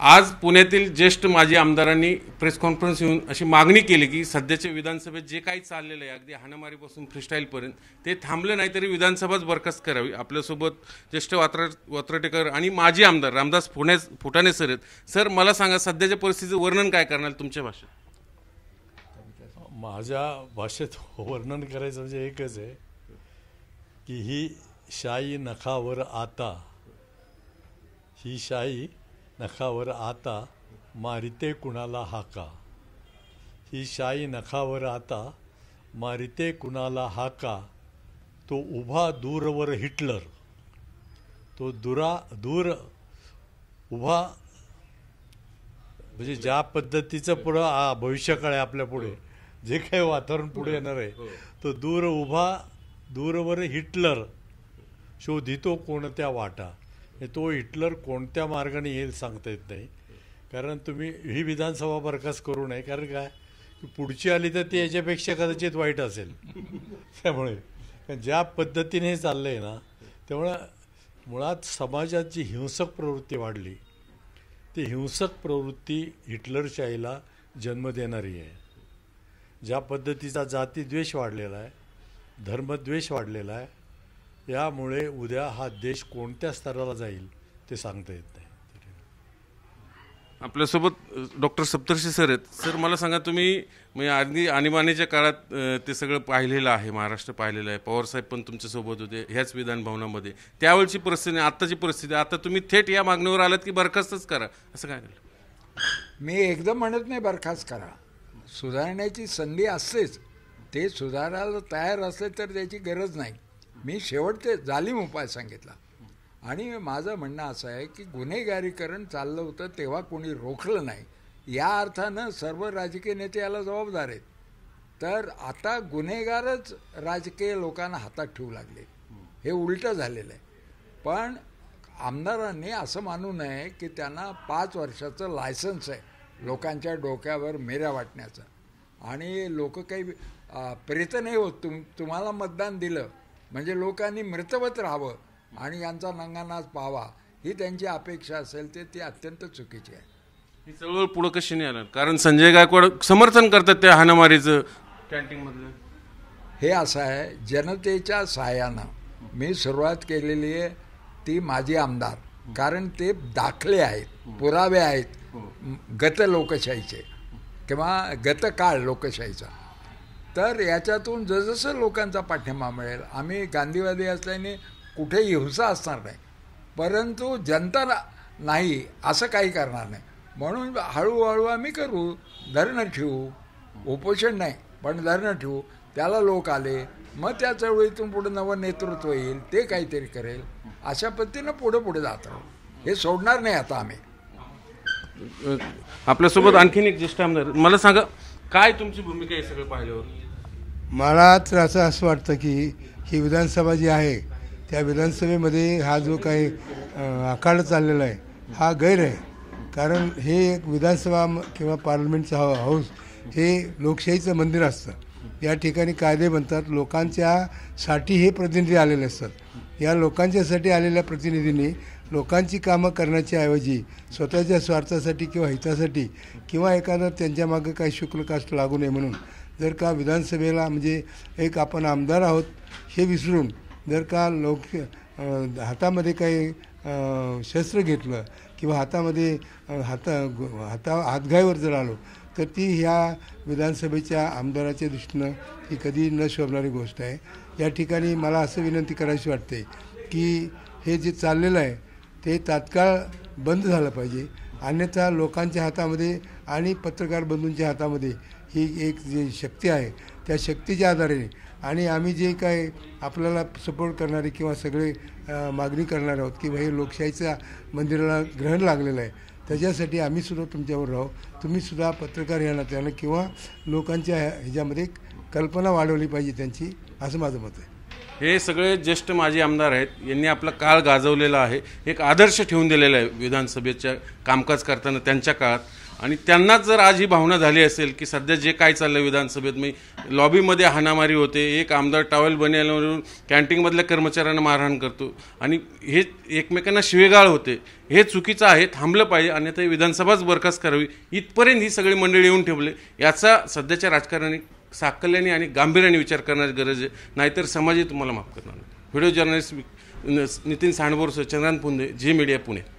आज पुण्यातील ज्येष्ठ माजी आमदारांनी प्रेस कॉन्फरन्स घेऊन अशी मागणी केली की सध्याच्या विधानसभेत जे काही चाललेलं आहे अगदी हाणामारीपासून फ्रीस्टाईलपर्यंत ते थांबलं नाही तरी विधानसभाच बरखास्त करावी। आपल्यासोबत ज्येष्ठ वात्रटेकर आणि माजी आमदार रामदास फुटाणे सर आहेत। सर मला सांगा सध्याच्या परिस्थितीचं वर्णन काय करणार तुमच्या भाषेत? माझ्या भाषेत वर्णन करायचं म्हणजे एकच आहे की ही शाई नखावर आता, ही शाई नखावर आता मारिते कुणाला हाका, ही शाई नखावर आता मारिते कुणाला हाका, तो उभा दूरवर हिटलर, तो दूर उभा म्हणजे ज्या पद्धतीचं पुढं भविष्यकाळ आहे आपल्या पुढे जे काही वातावरण पुढे येणार आहे तो दूरवर हिटलर शोधितो कोणत्या वाटा। तो हिटलर कोणत्या मार्गाने येईल सांगता येत नाही, कारण तुम्ही ही विधानसभा बरखास्त करू नये, कारण काय की पुढची आली तर ती याच्यापेक्षा कदाचित वाईट असेल। त्यामुळे ज्या पद्धतीने हे चाललं आहे ना, त्यामुळं मुळात समाजाची हिंसक प्रवृत्ती वाढली, ती हिंसक प्रवृत्ती हिटलरशाहीला जन्म देणारी आहे। ज्या पद्धतीचा जातीद्वेष वाढलेला आहे, धर्मद्वेष वाढलेला आहे, यामुळे उद्या हा देश कोणत्या स्तराला जाईल ते सांगता येत नाही। आपल्यासोबत डॉक्टर सप्तर्षी सर आहेत। सर मला सांगा तुम्ही म्हणजे अगदी आणीबाणीच्या काळात ते सगळं पाहिलेलं आहे, महाराष्ट्र पाहिलेलं आहे, पवारसाहेब पण तुमच्यासोबत होते ह्याच विधान भवनामध्ये, त्यावेळची परिस्थिती आत्ताची परिस्थिती, आता तुम्ही थेट या मागणीवर आलात की बरखास्तच करा असं काय केलं? मी एकदम म्हणत नाही बरखास्त करा, सुधारण्याची संधी असतेच, ते सुधारायला तयार असले तर त्याची गरज नाही। मी शेवटचे जालिम उपाय सांगितला आणि माझं म्हणणं असं आहे की गुन्हेगारीकरण चाललं होतं तेव्हा कोणी रोखलं नाही, या अर्थानं सर्व राजकीय नेते याला जबाबदार आहेत। तर आता गुन्हेगारच राजकीय लोकांना हातात ठेवू लागले, हे उलटं झालेलं आहे। पण आमदारांनी असं मानू नये की त्यांना 5 वर्षाचं लायसन्स आहे लोकांच्या डोक्यावर मेऱ्या वाटण्याचं, आणि लोक काही प्रेत नाही होत। तुम्हाला मतदान दिलं म्हणजे लोकांनी मृतवत राहावं आणि यांचा नंगानाच पाहावा ही त्यांची अपेक्षा असेल ते ती अत्यंत चुकीची आहे। ही चळवळ पुढं कशी नाही आलं? कारण संजय गायकवाड समर्थन करतात त्या हाणामारीचं कॅन्टीनमधलं। हे असं आहे, जनतेच्या सहाय्यानं मी सुरुवात केलेली आहे ती माझी आमदार, कारण ते दाखले आहेत, पुरावे आहेत गत लोकशाहीचे किंवा गतकाळ लोकशाहीचा। तर याच्यातून जसजसं लोकांचा पाठिंबा मिळेल, आम्ही गांधीवादी असल्याने कुठेही हिंसा असणार नाही, परंतु जनता नाही असं काही करणार नाही, म्हणून हळूहळू आम्ही करू, धरणं ठेवू, उपोषण नाही पण धरणं ठेवू, त्याला लोक आले मग त्या चळवळीतून पुढे नवं नेतृत्व येईल, ते काहीतरी करेल, अशा पद्धतीनं पुढे जात राहू, हे सोडणार नाही आता आम्ही। आपल्यासोबत आणखीन एक ज्येष्ठ आमदार, मला सांगा काय तुमची भूमिका आहे सगळं पाहिल्यावर? मला तर असं वाटतं की ही विधानसभा जी आहे त्या विधानसभेमध्ये हा जो काही आखाडा चाललेला आहे हा गैर आहे, कारण हे एक विधानसभा किंवा पार्लमेंटचा हाऊस हे लोकशाहीचं मंदिर असतं, या ठिकाणी कायदे बनतात, लोकांच्यासाठी हे प्रतिनिधी आलेले असतात। या लोकांच्यासाठी आलेल्या प्रतिनिधींनी लोकांची कामं करण्याच्या ऐवजी स्वतःच्या स्वार्थासाठी किंवा हितासाठी किंवा एखादं त्यांच्या मागे काही शुल्क कास्ट लागू नये म्हणून जर का विधानसभेला म्हणजे एक आपण आमदार आहोत हे विसरून जर का हातामध्ये काही शस्त्र घेतलं किंवा हातामध्ये हातघाईवर जर आलो तर ती ह्या विधानसभेच्या आमदाराच्या दृष्टीनं ही कधी न शोभणारी गोष्ट आहे। या ठिकाणी मला असं विनंती करायची वाटते की हे जे चाललेलं आहे ते तात्काळ बंद झालं पाहिजे, अन्यथा लोकांच्या हातामध्ये आणि पत्रकार बंधूंच्या हातामध्ये ही एक जी शक्ती आहे त्या शक्तीच्या आधारे आणि आम्ही जे काय आपल्याला सपोर्ट करणारे किंवा सगळे मागणी करणार आहोत की हे लोकशाहीच्या मंदिराला ग्रहण लागलेलं आहे, त्याच्यासाठी आम्हीसुद्धा तुमच्यावर राहू, तुम्हीसुद्धा पत्रकार या नात्यानं किंवा लोकांच्या ह्याच्यामध्ये कल्पना वाढवली पाहिजे त्यांची, असं माझं मत आहे। हे सगळे ज्येष्ठ माजी आमदार आहेत. यांनी आपला काळ गाजवलेला आहे, एक आदर्श ठेवून दिलेला आहे विधानसभेच्या कामकाज करताना त्यांच्या काळात. आणि त्यांनाच जर आज ही भावना झाली असेल की सध्या जे काय चाललं विधानसभेत, मी लॉबीमध्ये हाणामारी होते, एक आमदार टॉवेल बनियालवरून कॅन्टीनमधल्या कर्मचाऱ्यांना मारहाण करतो आणि हे एकमेकांना शिवेगाळ होते, हे चुकीचं आहे, थांबलं पाहिजे, अन्यथा विधानसभाच बरखास्त करावी, इथपर्यंत ही सगळी मंडळी येऊन ठेवले. याचा सध्याच्या राजकारणाने साकल्याने आणि गांभीर्याने विचार करण्याची गरज आहे, नाहीतर समाजही तुम्हाला माफ करणार नाही. व्हिडिओ जर्नलिस्ट नितीन सांडबोरसह चंद्रान पुंदे, झी मीडिया, पुणे.